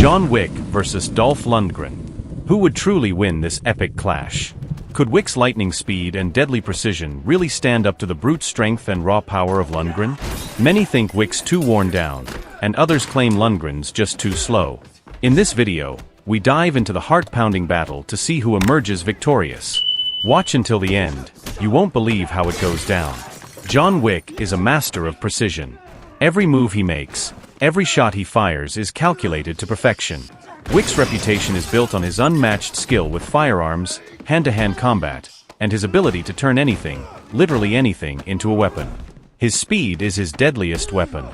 John Wick versus Dolph Lundgren. Who would truly win this epic clash? Could Wick's lightning speed and deadly precision really stand up to the brute strength and raw power of Lundgren? Many think Wick's too worn down, and others claim Lundgren's just too slow. In this video, we dive into the heart-pounding battle to see who emerges victorious. Watch until the end. You won't believe how it goes down. John Wick is a master of precision. Every move he makes, every shot he fires is calculated to perfection. Wick's reputation is built on his unmatched skill with firearms, hand-to-hand combat, and his ability to turn anything, literally anything, into a weapon. His speed is his deadliest weapon.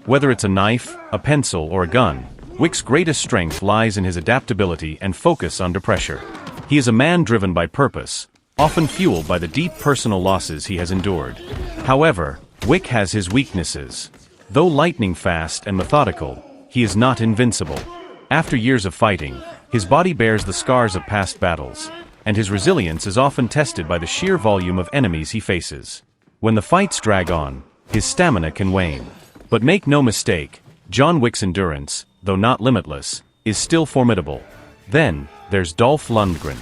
Whether it's a knife, a pencil, or a gun, Wick's greatest strength lies in his adaptability and focus under pressure. He is a man driven by purpose, often fueled by the deep personal losses he has endured. However, Wick has his weaknesses. Though lightning-fast and methodical, he is not invincible. After years of fighting, his body bears the scars of past battles, and his resilience is often tested by the sheer volume of enemies he faces. When the fights drag on, his stamina can wane. But make no mistake, John Wick's endurance, though not limitless, is still formidable. Then, there's Dolph Lundgren.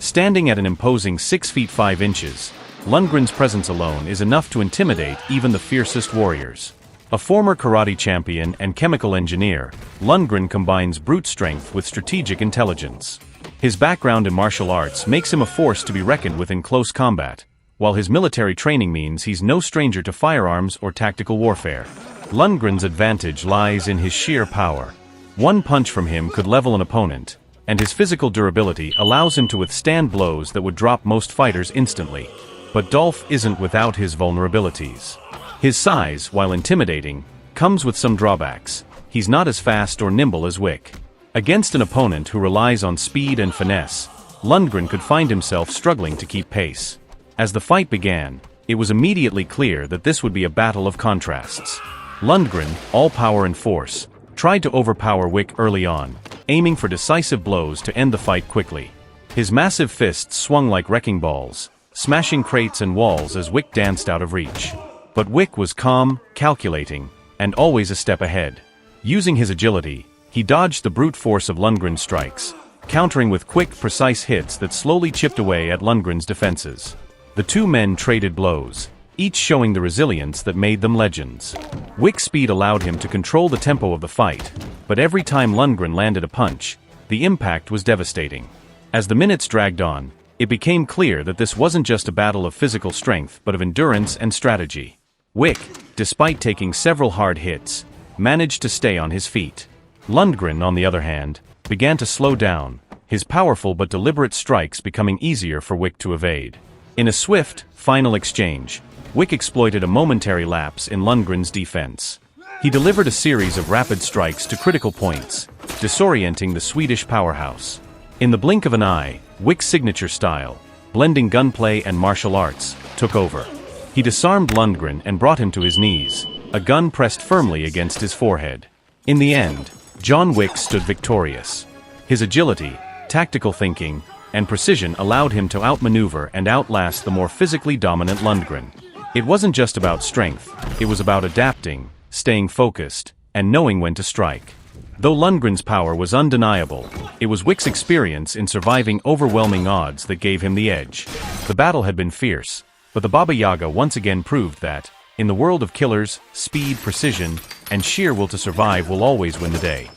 Standing at an imposing 6 feet 5 inches, Lundgren's presence alone is enough to intimidate even the fiercest warriors. A former karate champion and chemical engineer, Lundgren combines brute strength with strategic intelligence. His background in martial arts makes him a force to be reckoned with in close combat, while his military training means he's no stranger to firearms or tactical warfare. Lundgren's advantage lies in his sheer power. One punch from him could level an opponent, and his physical durability allows him to withstand blows that would drop most fighters instantly. But Dolph isn't without his vulnerabilities. His size, while intimidating, comes with some drawbacks. He's not as fast or nimble as Wick. Against an opponent who relies on speed and finesse, Lundgren could find himself struggling to keep pace. As the fight began, it was immediately clear that this would be a battle of contrasts. Lundgren, all power and force, tried to overpower Wick early on, aiming for decisive blows to end the fight quickly. His massive fists swung like wrecking balls, smashing crates and walls as Wick danced out of reach. But Wick was calm, calculating, and always a step ahead. Using his agility, he dodged the brute force of Lundgren's strikes, countering with quick, precise hits that slowly chipped away at Lundgren's defenses. The two men traded blows, each showing the resilience that made them legends. Wick's speed allowed him to control the tempo of the fight, but every time Lundgren landed a punch, the impact was devastating. As the minutes dragged on, it became clear that this wasn't just a battle of physical strength but of endurance and strategy. Wick, despite taking several hard hits, managed to stay on his feet. Lundgren, on the other hand, began to slow down, his powerful but deliberate strikes becoming easier for Wick to evade. In a swift, final exchange, Wick exploited a momentary lapse in Lundgren's defense. He delivered a series of rapid strikes to critical points, disorienting the Swedish powerhouse. In the blink of an eye, Wick's signature style, blending gunplay and martial arts, took over. He disarmed Lundgren and brought him to his knees, a gun pressed firmly against his forehead. In the end, John Wick stood victorious. His agility, tactical thinking, and precision allowed him to outmaneuver and outlast the more physically dominant Lundgren. It wasn't just about strength, it was about adapting, staying focused, and knowing when to strike. Though Lundgren's power was undeniable, it was Wick's experience in surviving overwhelming odds that gave him the edge. The battle had been fierce, but the Baba Yaga once again proved that, in the world of killers, speed, precision, and sheer will to survive will always win the day.